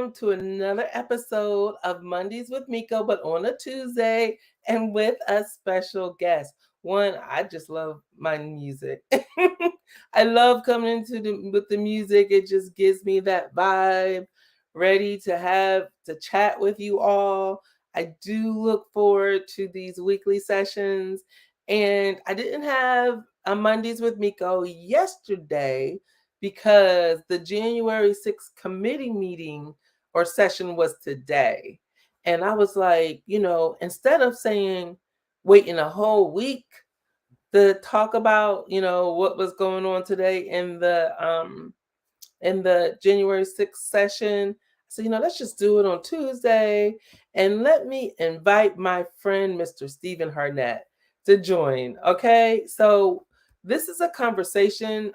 welcome to another episode of Mondays with Miko, but on a Tuesday and with a special guest. One, I just love my music. I love coming into with the music. It just gives me that vibe, ready to have to chat with you all. I do look forward to these weekly sessions. And I didn't have a Mondays with Miko yesterday because the January 6th committee meeting or session was today. And I was like, instead of saying waiting a whole week to talk about, what was going on today in the January 6th session, so let's just do it on Tuesday. And let me invite my friend, Mr. Stephen Hardnett, to join. Okay. So this is a conversation.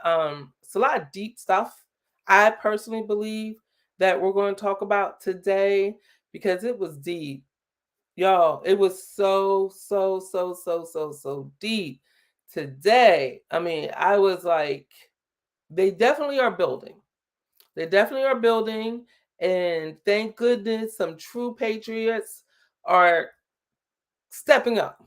It's a lot of deep stuff. I personally believe that we're going to talk about today because it was deep. Y'all, it was so deep today. I mean, I was like, they definitely are building. They definitely are building. And thank goodness some true patriots are stepping up,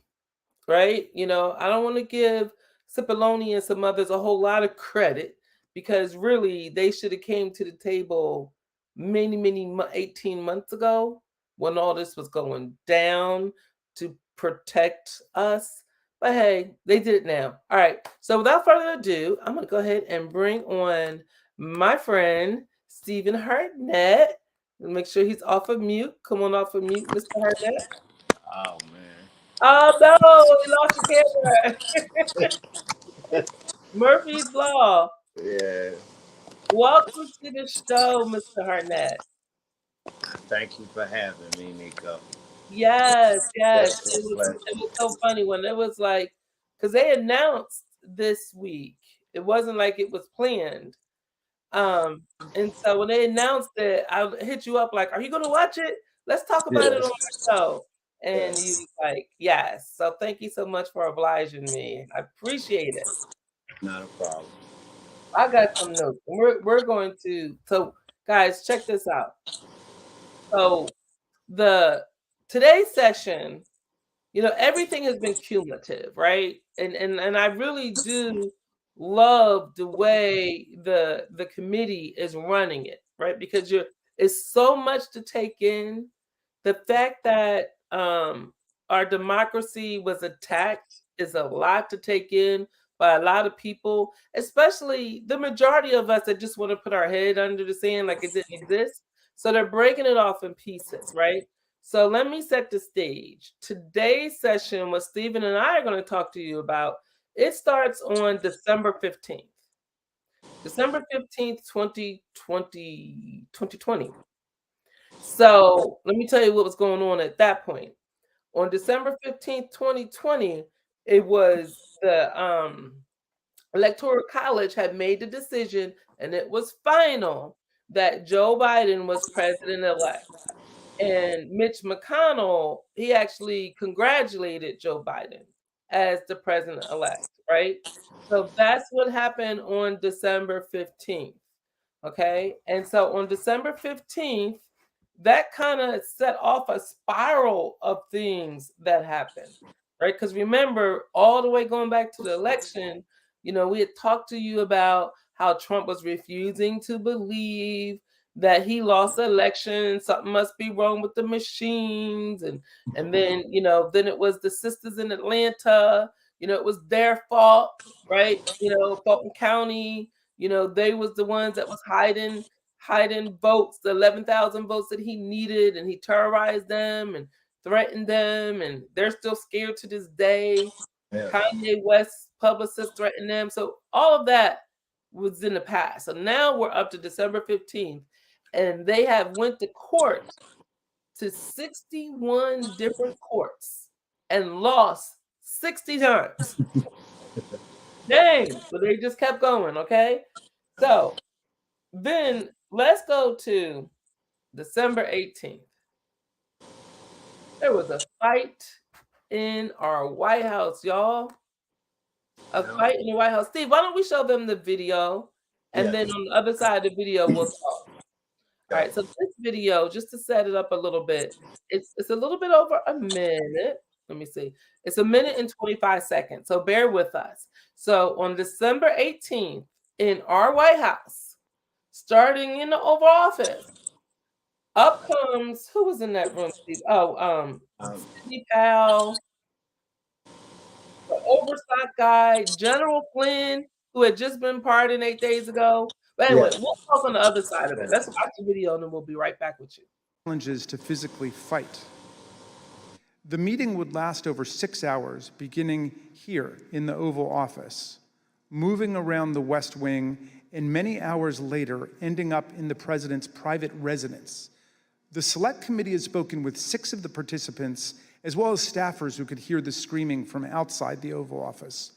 right? I don't want to give Cipollone and some others a whole lot of credit because really they should have came to the table many 18 months ago when all this was going down to protect us. But hey, they did it now. All right. So without further ado, I'm going to go ahead and bring on my friend Stephen Hardnett. Make sure he's off of mute. Come on off of mute, Mr. Hardnett. Oh man. Oh no, we lost your camera. Murphy's Law. Yeah. Welcome to the show, Mr. Harnett. Thank you for having me, Miko. Yes, yes. That's a It was pleasure. so funny when it was like, because they announced this week. It wasn't like it was planned. Um, and so when they announced it, I hit you up like, "Are you going to watch it? Let's talk about it on Yes. the show." And you Yes. was like, "Yes." So thank you so much for obliging me. I appreciate it. Not a problem. I got some notes. We're going to guys, check this out. So the today's session, everything has been cumulative, right? And I really do love the way the committee is running it, right? Because it's so much to take in. The fact that our democracy was attacked is a lot to take in by a lot of people, especially the majority of us that just want to put our head under the sand like it didn't exist. So they're breaking it off in pieces, right? So let me set the stage. Today's session, what Stephen and I are going to talk to you about, it starts on December 15th. December 15th, 2020. So let me tell you what was going on at that point. On December 15th, 2020, it was the Electoral College had made the decision, and it was final, that Joe Biden was president elect. And Mitch McConnell, he actually congratulated Joe Biden as the president elect, right? So that's what happened on December 15th. Okay. And so on December 15th, that kind of set off a spiral of things that happened, right? Because remember, all the way going back to the election, we had talked to you about how Trump was refusing to believe that he lost the election. Something must be wrong with the machines. And then, then it was the sisters in Atlanta, it was their fault, right? Fulton County, they was the ones that was hiding votes, the 11,000 votes that he needed, and he terrorized them and threatened them, and they're still scared to this day. Yeah. Kanye West's publicist threatened them. So all of that was in the past. So now we're up to December 15th, and they have went to court to 61 different courts and lost 60 times. Dang, but they just kept going, okay? So then let's go to December 18th. There was a fight in our White House, y'all. A Yeah. fight in the White House. Steve, why don't we show them the video? And then Yes. on the other side of the video, we'll talk. All right, so this video, just to set it up a little bit, it's a little bit over a minute. Let me see. It's a minute and 25 seconds. So bear with us. So on December 18th in our White House, starting in the Oval Office, up comes who was in that room, Steve? Oh, Sidney Powell, the oversight guy, General Flynn, who had just been pardoned 8 days ago. But anyway, Yeah. we'll talk on the other side of it. Let's watch the video and then we'll be right back with you. Challenges to physically fight. The meeting would last over 6 hours, beginning here in the Oval Office, moving around the West Wing, and many hours later, ending up in the president's private residence. The Select Committee has spoken with 6 of the participants, as well as staffers who could hear the screaming from outside the Oval Office.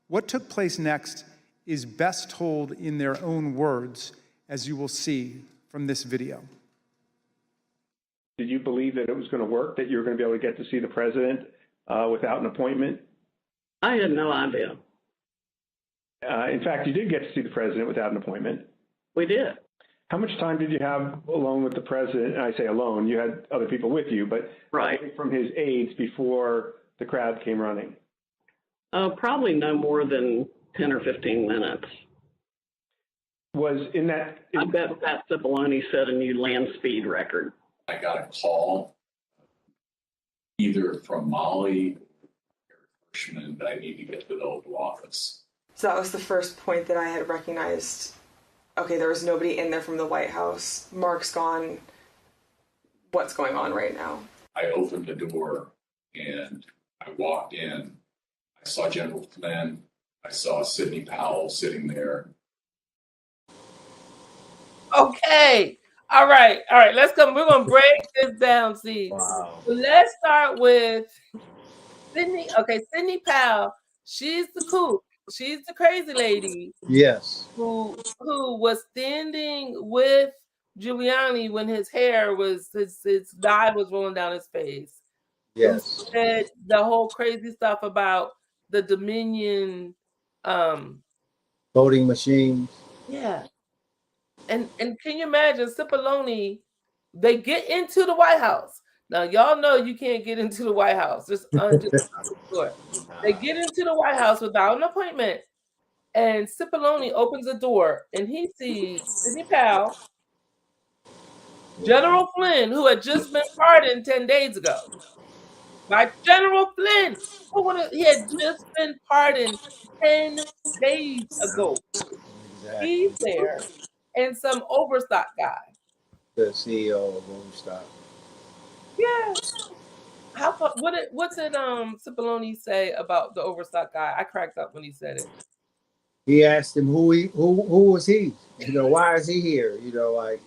What took place next is best told in their own words, as you will see from this video. Did you believe that it was going to work, that you were going to be able to get to see the president without an appointment? I had no idea. In fact, you did get to see the president without an appointment. We did. How much time did you have alone with the president? And I say alone, you had other people with you, but Right. from his aides before the crowd came running. Probably no more than 10 or 15 minutes. Was in that, I bet Pat Cipollone set a new land speed record. I got a call either from Molly or Hirschman that I need to get to the Oval Office. So that was the first point that I had recognized, okay, there was nobody in there from the White House. Mark's gone. What's going on right now? I opened the door and I walked in. I saw General Flynn. I saw Sidney Powell sitting there. Okay. All right. Let's come. We're gonna break this down. See, Wow. so let's start with Sidney. Okay, Sidney Powell. She's the kook. She's the crazy lady Yes. who was standing with Giuliani when his hair was his dye was rolling down his face. Yes. Who said the whole crazy stuff about the Dominion. Voting machines. Yeah. And can you imagine Cipollone? They get into the White House. Now y'all know you can't get into the White House. Just sure. They get into the White House without an appointment, and Cipollone opens the door and he sees Sidney Powell, General Flynn, who had just been pardoned 10 days ago. By General Flynn, he had just been pardoned 10 days ago. Exactly. He's there. And some overstock guy. The CEO of Overstock. Yeah. What did Cipollone say about the overstock guy? I cracked up when he said it. He asked him who was he? Why is he here? Like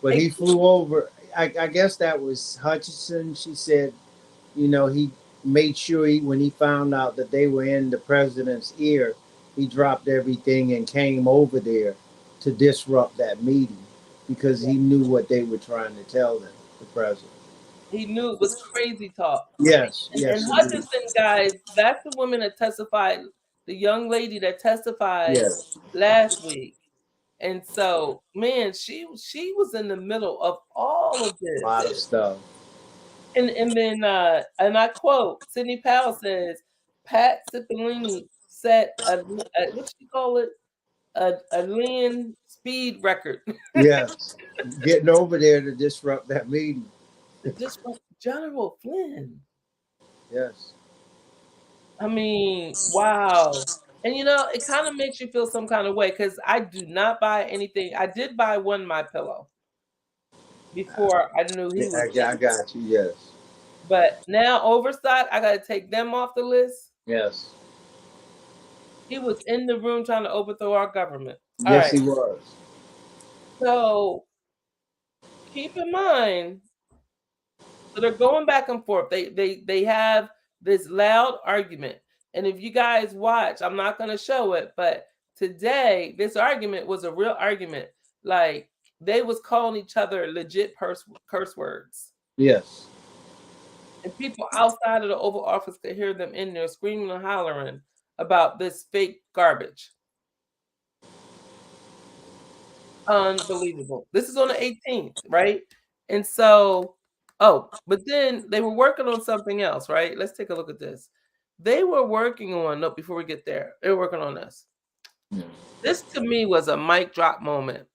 but he flew over. I guess that was Hutchinson. She said, he made sure when he found out that they were in the president's ear, he dropped everything and came over there to disrupt that meeting because he knew what they were trying to tell them, the president. He knew it was crazy talk. Yes. And Hutchinson, guys, that's the woman that testified, the young lady that testified last week. And so, man, she was in the middle of all of this. A lot of stuff. And then, and I quote, Sidney Powell says, Pat Cipollone set what you call it? A land speed record. Yes. Getting over there to disrupt that meeting. Disrupt General Flynn. Yes. I mean, wow. And it kind of makes you feel some kind of way because I do not buy anything. I did buy one MyPillow before I knew he was. I got you, yes. But now Overstock, I got to take them off the list. Yes. He was in the room trying to overthrow our government. Yes, he was. So keep in mind, so they're going back and forth. They have this loud argument. And if you guys watch, I'm not going to show it, but today this argument was a real argument. Like they was calling each other legit curse words. Yes. And people outside of the Oval Office could hear them in there screaming and hollering about this fake garbage. Unbelievable. This is on the 18th, right? And so, but then they were working on something else, right? Let's take a look at this. They were working on, no, before we get there, they were working on this. This to me was a mic drop moment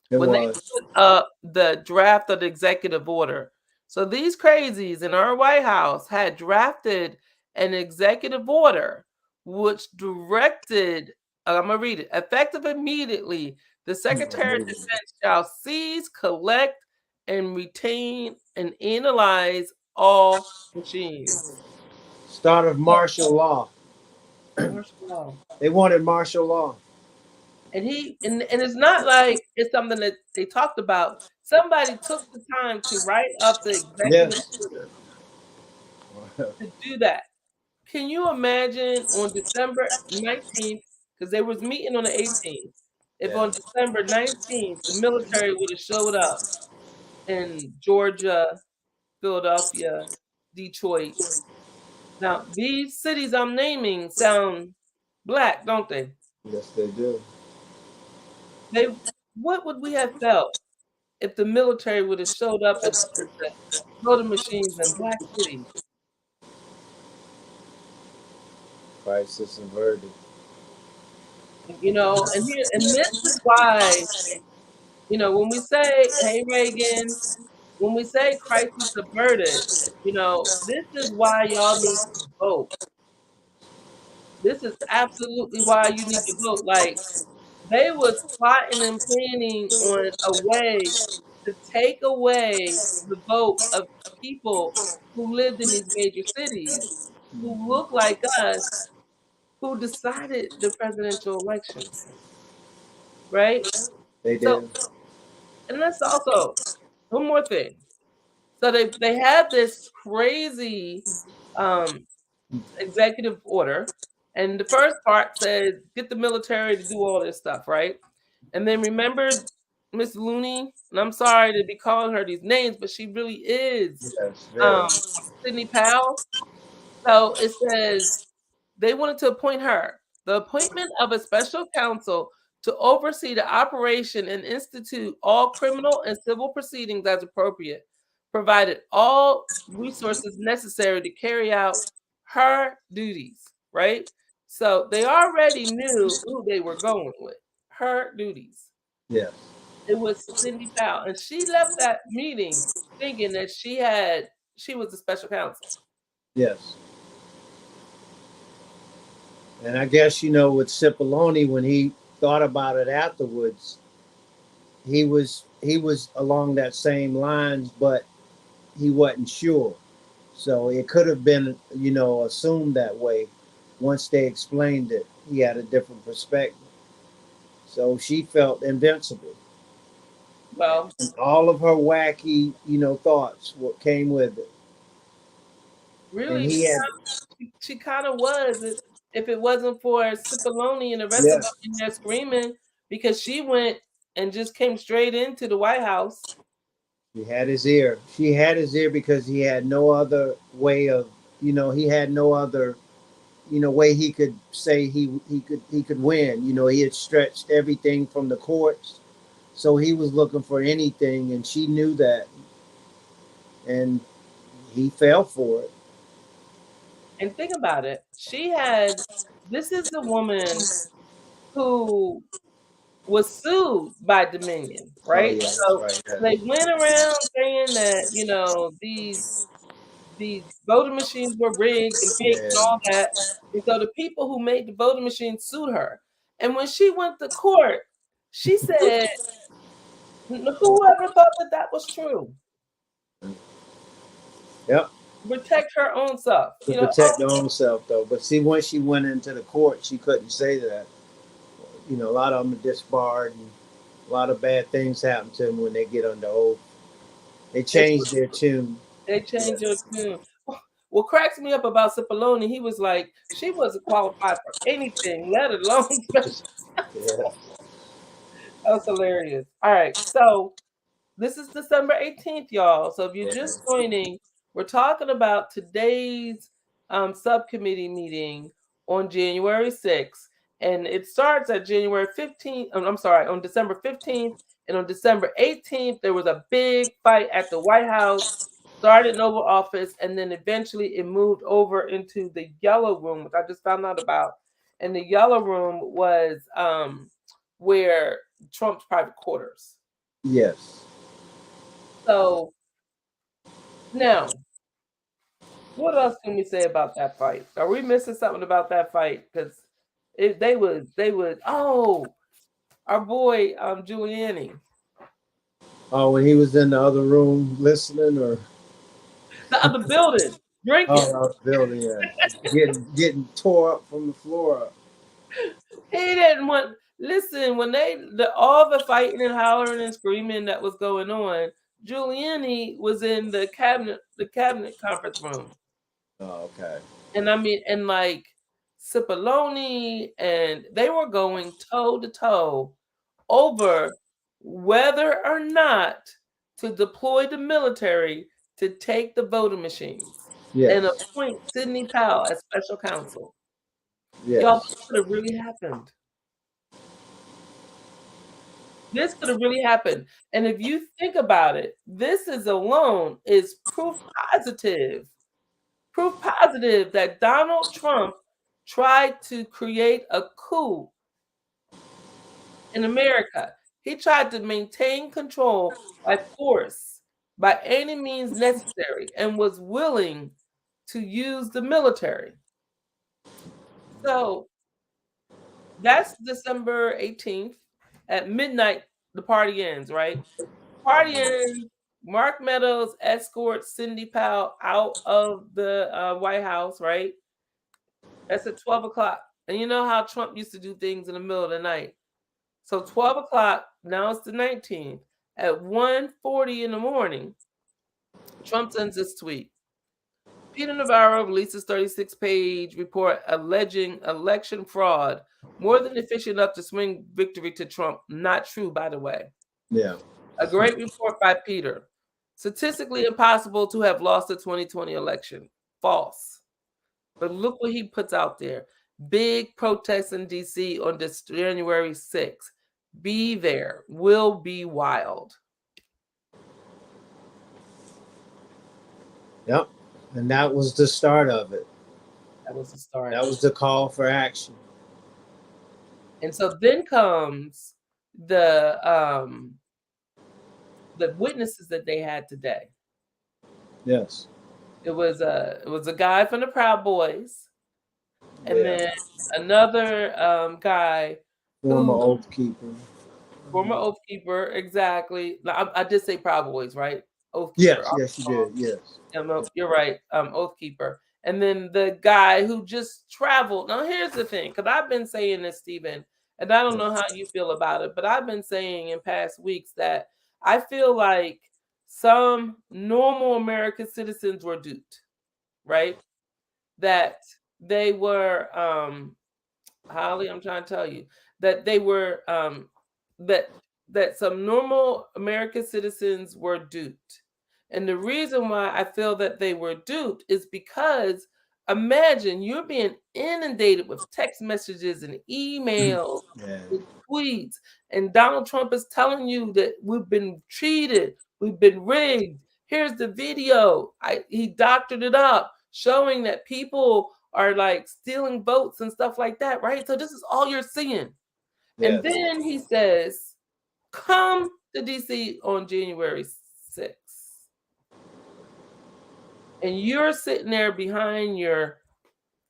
It when they was. put up the draft of the executive order. So these crazies in our White House had drafted an executive order which directed, I'm going to read it, effective immediately, the Secretary of Defense shall seize, collect, and retain and analyze all machines. Start of martial law. Martial law. They wanted martial law. And and it's not like it's something that they talked about. Somebody took the time to write up the executive Yes. order to do that. Can you imagine on December 19th, because they was meeting on the 18th, if on December 19th the military would have showed up in Georgia, Philadelphia, Detroit. Now, these cities I'm naming sound black, don't they? Yes, they do. They what would we have felt if the military would have showed up at the voting machines in black cities? Crisis averted. And this is why, when we say, hey Reagan, when we say crisis averted, this is why y'all need to vote. This is absolutely why you need to vote. Like, they was plotting and planning on a way to take away the vote of people who lived in these major cities, who look like us, who decided the presidential election, right? They So, did. and that's also one more thing. So they had this crazy um, executive order, and the first part said get the military to do all this stuff, right? And then remember Miss Looney, and I'm sorry to be calling her these names, but she really is Yes, very. um, Sidney Powell. So it says they wanted to appoint her. The appointment of a special counsel to oversee the operation and institute all criminal and civil proceedings as appropriate, provided all resources necessary to carry out her duties, right? So they already knew who they were going with. Her duties. Yes. It was Cindy Powell. And she left that meeting thinking that she was a special counsel. Yes. And I guess, with Cipollone, when he thought about it afterwards, he was along that same lines, but he wasn't sure. So it could have been, assumed that way. Once they explained it, he had a different perspective. So she felt invincible. Well, And all of her wacky, thoughts what came with it. And really, he had, she kind of was. If it wasn't for Cipollone and the rest of yeah, them in there screaming, because she went and just came straight into the White House. he had his ear. She had his ear because he had no other way of, he had no other, way he could say he could win. He had stretched everything from the courts, so he was looking for anything, and she knew that, and he fell for it. And think about it. This is the woman who was sued by Dominion, Oh right? yeah, that's So right. they Yeah. went around saying that, these voting machines were rigged and fake and Yeah. all that. And so the people who made the voting machines sued her. And when she went to court, she said, whoever thought that that was true? Yep. Protect her own self. To protect her own self, though. But see, once she went into the court, she couldn't say that. A lot of them are disbarred, and a lot of bad things happen to them when they get under oath. They changed their tune. They changed your tune. What cracks me up about Cipollone, he was like, she wasn't qualified for anything, let alone special Yeah. counsel. That was hilarious. All right, so this is December 18th, y'all. So if you're just Yeah. joining, we're talking about today's subcommittee meeting on January 6th. And it starts at January 15th. I'm sorry, on December 15th. And on December 18th, there was a big fight at the White House, started in Oval Office, and then eventually it moved over into the Yellow Room, which I just found out about. And the Yellow Room was where Trump's private quarters. Yes. So now, what else can we say about that fight? Are we missing something about that fight? Because they would. Oh, our boy Giuliani, Oh, when he was in the other room listening, or the other building, drinking. oh, building, yeah, getting tore up from the floor up. He didn't want. Listen, when all the fighting and hollering and screaming that was going on, Giuliani was in the cabinet conference room. Oh, okay. And I mean, and like Cipollone, and they were going toe to toe over whether or not to deploy the military to take the voting machines and Yes. appoint Sidney Powell as special counsel. Y'all, Yes. this could have really happened. This could have really happened. And if you think about it, this is alone is proof positive that Donald Trump tried to create a coup in America. He tried to maintain control by force, by any means necessary, and was willing to use the military. So that's December 18th. At midnight, the party ends, right? Party ends. Mark Meadows escorts Cindy Powell out of the White House, right? That's at 12 o'clock. And you know how Trump used to do things in the middle of the night. So 12 o'clock, now it's the 19th. At 1:40 in the morning, Trump sends this tweet. Peter Navarro releases 36-page report alleging election fraud, more than efficient enough to swing victory to Trump. Not true, by the way. Yeah. A great report by Peter. Statistically impossible to have lost the 2020 election. False. But look what he puts out there. Big protests in D.C. on this January 6th. Be there. Will be wild. Yep. And that was the start of it. That was the start. That was the call for action. And so then comes the witnesses that they had today. Yes. It was a guy from the Proud Boys, and then another guy, former Oath Keeper. Former Oath Keeper, exactly. I did say Proud Boys, right? Oath Keeper. Yes, you did. Yes. You're right. Oath Keeper. And then the guy who just traveled. Now, here's the thing, because I've been saying this, Stephen, and I don't know how you feel about it, but I've been saying in past weeks that I feel like some normal American citizens were duped, right? That they were, Holly, I'm trying to tell you, that they were, that some normal American citizens were duped. And the reason why I feel that they were duped is because imagine you're being inundated with text messages and emails, and tweets, and Donald Trump is telling you that we've been cheated, we've been rigged. Here's the video. He doctored it up, showing that people are like stealing votes and stuff like that, right? So this is all you're seeing. Yes. And then he says, come to DC on January 6th. And you're sitting there behind your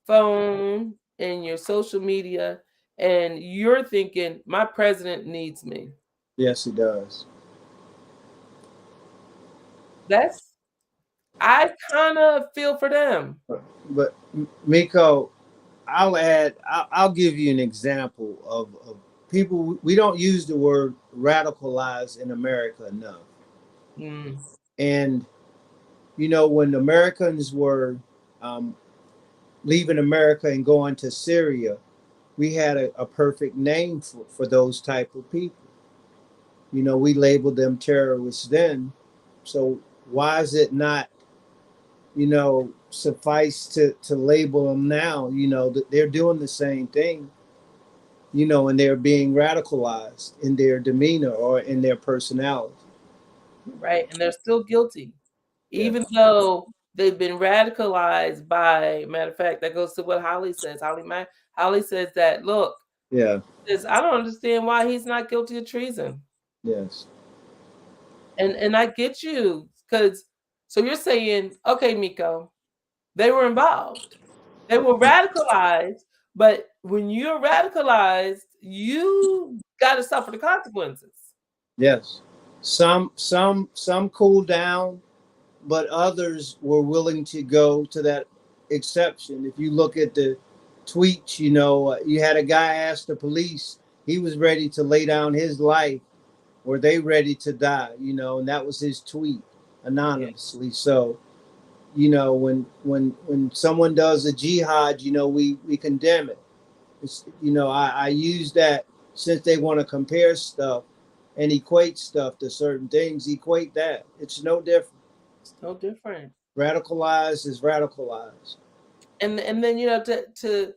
phone and your social media, and you're thinking, my president needs me. Yes, he does. I kind of feel for them. But Miko, I'll give you an example of people. We don't use the word radicalized in America enough. And you know, when Americans were leaving America and going to Syria, we had a perfect name for those type of people. You know, we labeled them terrorists then. So why is it not, you know, suffice to label them now? You know, that they're doing the same thing. you know, and they're being radicalized in their demeanor or in their personality. Right. And they're still guilty, even Yes. though they've been radicalized by, matter of fact, that goes to what Holly says. Holly says that, look, Yeah. says, I don't understand why he's not guilty of treason. Yes. And I get you, because so you're saying, okay, Miko, they were involved. They were radicalized, but when you're radicalized, you got to suffer the consequences. Yes. Some cooled down, but others were willing to go to that exception. If you look at the tweets, you know, you had a guy ask the police, he was ready to lay down his life. Were they ready to die? You know, and that was his tweet anonymously. So, you know, when someone does a jihad, you know, we condemn it. It's, you know, I use that since they want to compare stuff and equate stuff to certain things. Equate that. It's no different. It's no different. Radicalized is radicalized. And then you know to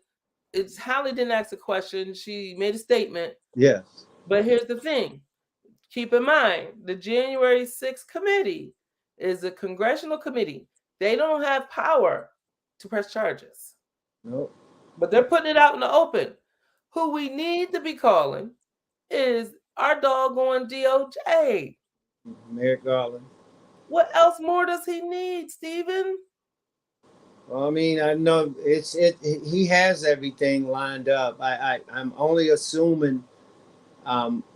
it's Holly didn't ask a question. She made a statement. Yes. But here's the thing. Keep in mind, the January 6th committee is a congressional committee. They don't have power to press charges. No. But they're putting it out in the open. Who we need to be calling is our doggone DOJ. Merrick Garland. What else more does he need, Stephen? Well, I mean, I know he has everything lined up. I'm only assuming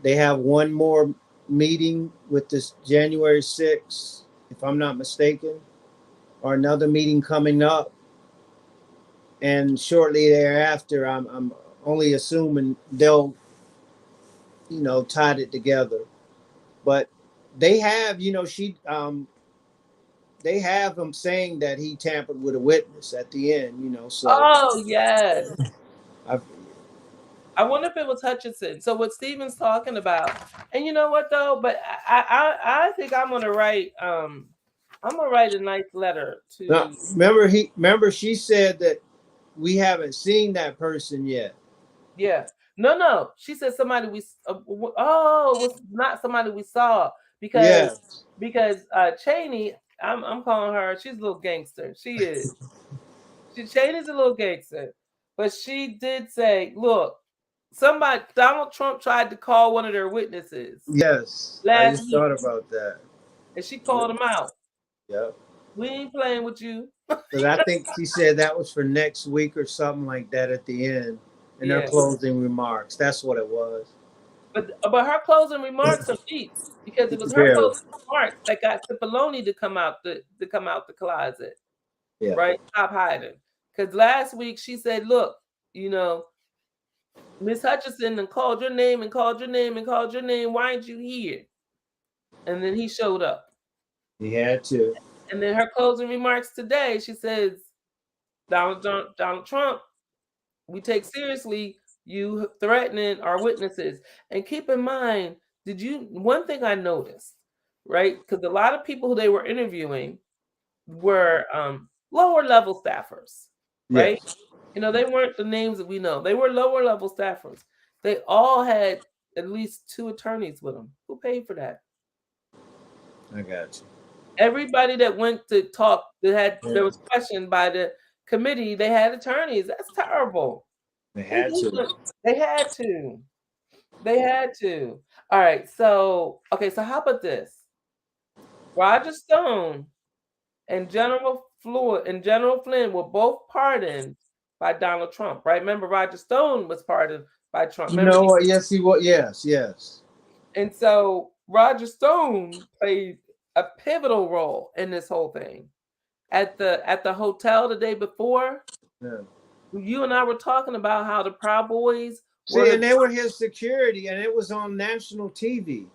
they have one more meeting with this January 6th, if I'm not mistaken, or another meeting coming up. And shortly thereafter, I'm only assuming they'll, you know, tie it together. But they have, you know, they have him saying that he tampered with a witness at the end, you know. So Oh, yes. I, I wonder if it was Hutchinson. So what Stephen's talking about, and you know what though? But I think I'm gonna write a nice letter now, to. remember she said that we haven't seen that person yet. Yeah. No. She said somebody we. Oh, it was not somebody we saw because Yes. Cheney. I'm calling her. She's a little gangster. She is. Cheney's a little gangster, but she did say, "Look, Donald Trump tried to call one of their witnesses Yes. I last just week, thought about that. and she called him out. Yep. We ain't playing with you." Because I think she said that was for next week or something like that at the end in her Yeah. closing remarks. That's what it was. But her closing remarks are deep because it was her Very. closing remarks that got Cipollone to come out the closet, Yeah. right? Stop hiding. Because last week she said, "Look, you know, Miss Hutchinson and called your name and called your name and called your name. Why aren't you here?" And then he showed up. He had to. And then her closing remarks today, she says, Donald Trump, we take seriously you threatening our witnesses. And keep in mind, one thing I noticed, right? Because a lot of people who they were interviewing were lower level staffers, right? Yes. You know, they weren't the names that we know. They were lower level staffers. They all had at least 2 attorneys with them. Who paid for that? I got you. Everybody that went to talk, there was questioned by the committee. They had attorneys. That's terrible. They had to. They had to. They had to. All right. So how about this? Roger Stone and General Flynn were both pardoned by Donald Trump, right? Remember, Roger Stone was pardoned by Trump. You Remember, know what? Yes, he was. Yes. and so Roger Stone played a pivotal role in this whole thing. At the hotel the day before, Yeah. you and I were talking about how the Proud Boys See, and they were his security, and it was on national TV.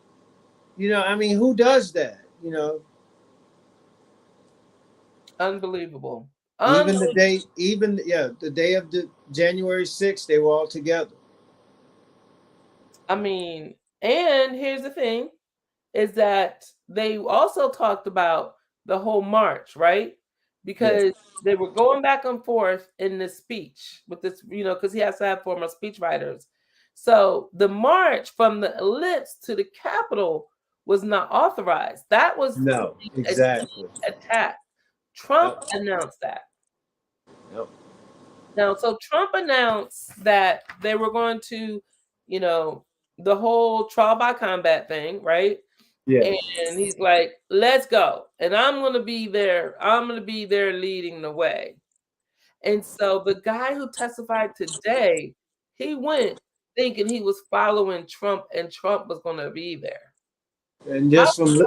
You know, I mean, who does that? You know, unbelievable. the day of the January 6th, they were all together. I mean, and here's the thing, is that they also talked about the whole march, right? Because they were going back and forth in this speech with this, you know, because he has to have former speech writers. So the march from the ellipse to the Capitol was not authorized. That was to No, be a exactly. attack. Trump Yep. announced that. Yep. Now, so Trump announced that they were going to, you know, the whole trial by combat thing, right? Yeah. And he's like, let's go. And I'm going to be there. I'm going to be there leading the way. And so the guy who testified today, he went thinking he was following Trump and Trump was going to be there. And How, just from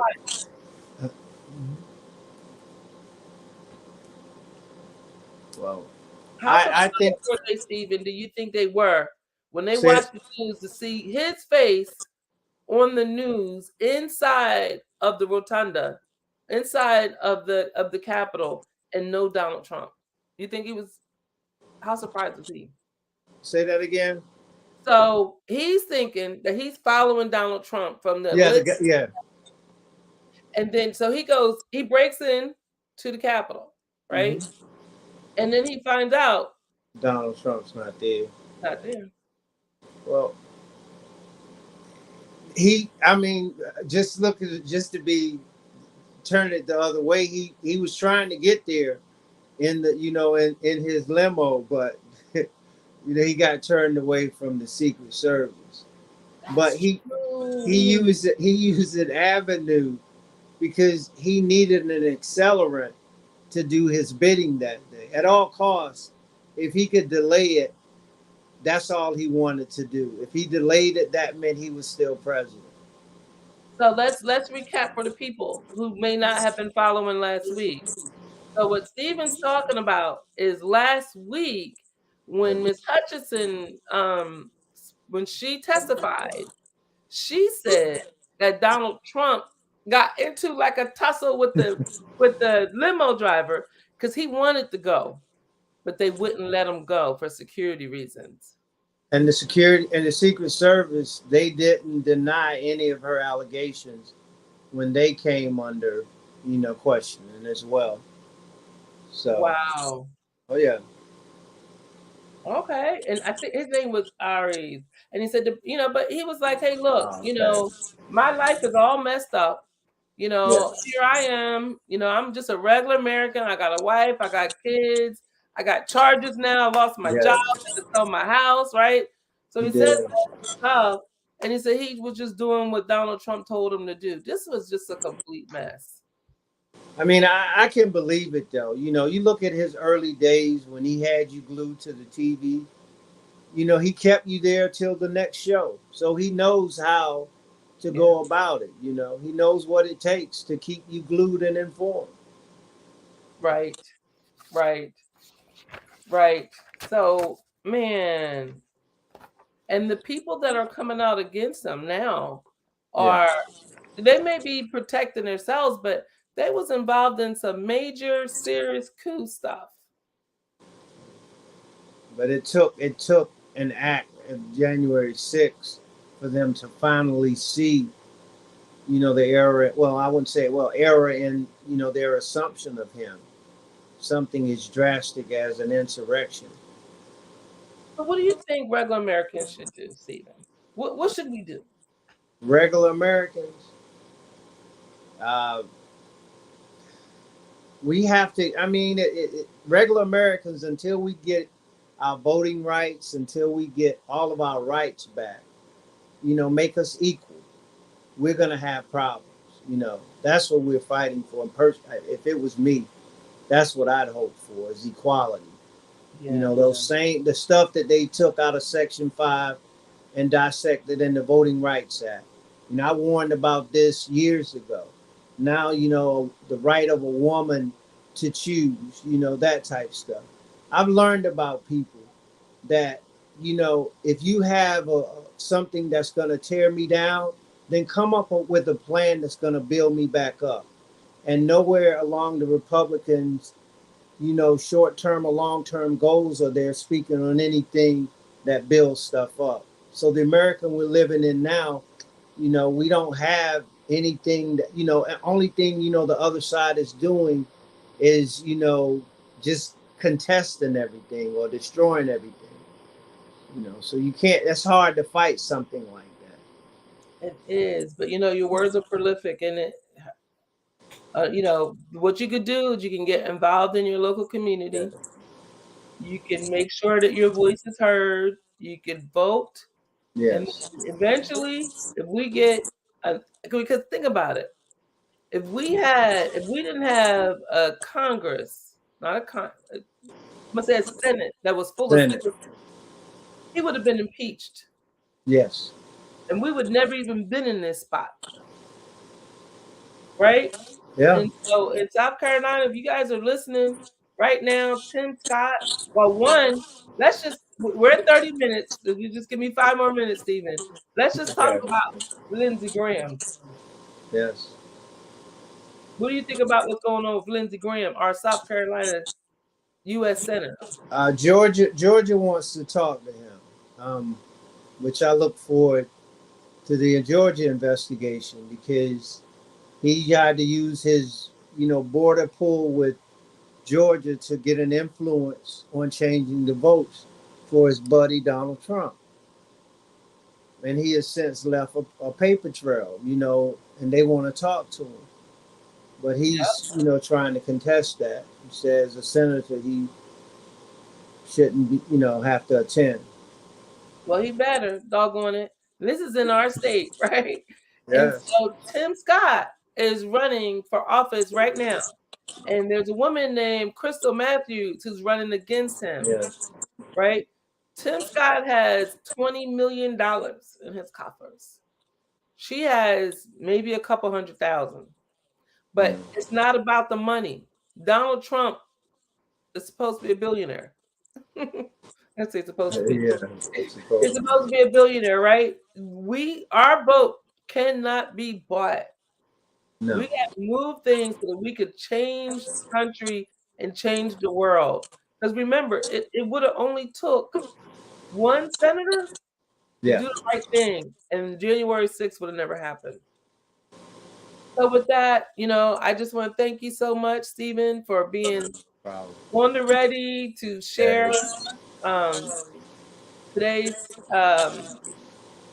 well, how I think surprised were they, Stephen? Do you think they were when they said watched the news to see his face on the news inside of the rotunda, inside of the Capitol, and no Donald Trump? You think he was? How surprised was he? say that again? So he's thinking that he's following Donald Trump from the Yeah, the list, guy, yeah. and then so he breaks in to the Capitol, right? Hmm. And then he finds out Donald Trump's not there. not there. Well, I mean, just look at it, just to be turn it the other way. He was trying to get there in the, in his limo, but he got turned away from the Secret Service. But That's he true. used an avenue because he needed an accelerant to do his bidding that day. At all costs, if he could delay it, that's all he wanted to do. If he delayed it, that meant he was still president. So let's recap for the people who may not have been following last week. So what Steven's talking about is last week when Miss Hutchinson, when she testified, she said that Donald Trump got into like a tussle with the limo driver because he wanted to go, but they wouldn't let him go for security reasons. And the security and the Secret Service, they didn't deny any of her allegations when they came under, questioning as well. So, Wow. oh yeah, Okay. And I think his name was Aries. And he said, but he was like, hey, look, okay, my life is all messed up. yeah, Here I am. I'm just a regular American. I got a wife. I got kids. I got charges now. I lost my job. yeah, I had to sell my house, right? So he he says did. stuff. And he said he was just doing what Donald Trump told him to do. This was just a complete mess. I mean, I can believe it though. You look at his early days when he had you glued to the TV. He kept you there till the next show, so he knows how to Yeah. go about it. He knows what it takes to keep you glued and informed. Right. Right. Right. So, man, and the people that are coming out against them now Yeah, are they may be protecting themselves, but they was involved in some major serious coup stuff. but it took an act of January 6th for them to finally see, the error. Well, I wouldn't say error in their assumption of him. Something as drastic as an insurrection. So what do you think regular Americans should do, Stephen? What should we do? Regular Americans, uh, we have to. I mean, regular Americans, until we get our voting rights, until we get all of our rights back, make us equal, we're gonna have problems. That's what we're fighting for. If it was me, that's what I'd hope for is equality. Yeah. The stuff that they took out of Section 5 and dissected in the Voting Rights Act. I warned about this years ago. Now, the right of a woman to choose, that type stuff. I've learned about people that, if you have something that's going to tear me down, then come up with a plan that's going to build me back up. And nowhere along the Republicans, short term or long term goals are there speaking on anything that builds stuff up. So the American we're living in now, we don't have anything that, only thing, the other side is doing is, just contesting everything or destroying everything. You know, so you can't. It's hard to fight something like that. It is, but your words are prolific, and what you could do is you can get involved in your local community. You can make sure that your voice is heard. You can vote, and Yes. eventually, if we get, because think about it, if we didn't have a Congress, not a I'm gonna say a Senate that was full of Senate. citizens, he would have been impeached, Yes. and we would never even been in this spot, right? Yeah. And so in South Carolina, if you guys are listening right now, Tim Scott, well, one, we're at 30 minutes. If you just give me 5 more minutes, Stephen. Let's just talk Okay. about Lindsey Graham. Yes. What do you think about what's going on with Lindsey Graham, our South Carolina U.S. Senator? Georgia wants to talk to him, which I look forward to the Georgia investigation because he had to use his, border pull with Georgia to get an influence on changing the votes for his buddy Donald Trump. And he has since left a paper trail, and they want to talk to him. But he's, trying to contest that. He says a senator he shouldn't be, have to attend. Well, he better, doggone it. This is in our state, right? And Yes. so Tim Scott is running for office right now. And there's a woman named Crystal Matthews who's running against him, Yes. right? Tim Scott has $20 million in his coffers. She has maybe a couple 100,000. But it's not about the money. Donald Trump is supposed to be a billionaire. That's what he's supposed to be. Yeah. He's supposed to be a billionaire, right? Our vote cannot be bought. No. We got to move things so that we could change the country and change the world. Because remember, it would have only took one senator to do the right thing, and January 6th would have never happened. So with that, I just want to thank you so much, Stephen, for being on the ready to share today's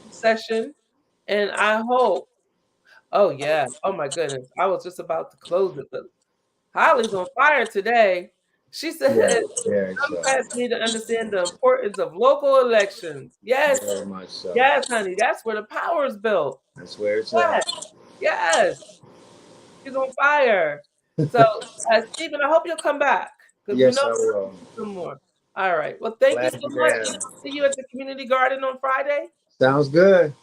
session. And I hope, oh yeah, oh my goodness, I was just about to close it, but Holly's on fire today. She said Democrats need to understand the importance of local elections. Yes, Very much so. yes, honey, that's where the power is built. That's where it's Yes, at. yes, she's on fire. So, Stephen, I hope you'll come back because Yes, I will. some more. All right. Well, thank you Glad so to much. have And you. I'll see you at the community garden on Friday. Sounds good.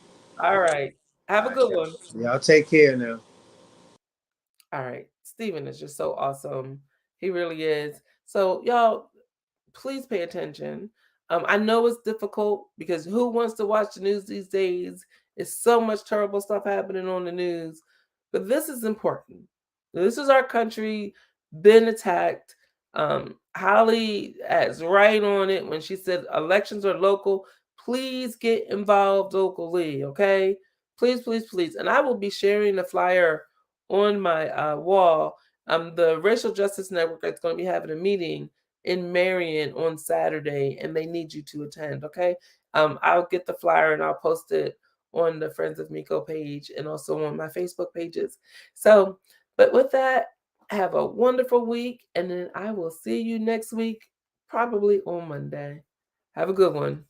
All right. Have a good one. Y'all take care now. All right. Stephen is just so awesome. He really is. So, y'all, please pay attention. I know it's difficult because who wants to watch the news these days? It's so much terrible stuff happening on the news. But this is important. This is our country been attacked. Holly is right on it when she said elections are local. Please get involved locally, okay? Please, please, please. And I will be sharing the flyer on my wall. The Racial Justice Network is going to be having a meeting in Marion on Saturday, and they need you to attend, okay? I'll get the flyer and I'll post it on the Friends of Miko page and also on my Facebook pages. So, but with that, have a wonderful week, and then I will see you next week, probably on Monday. Have a good one.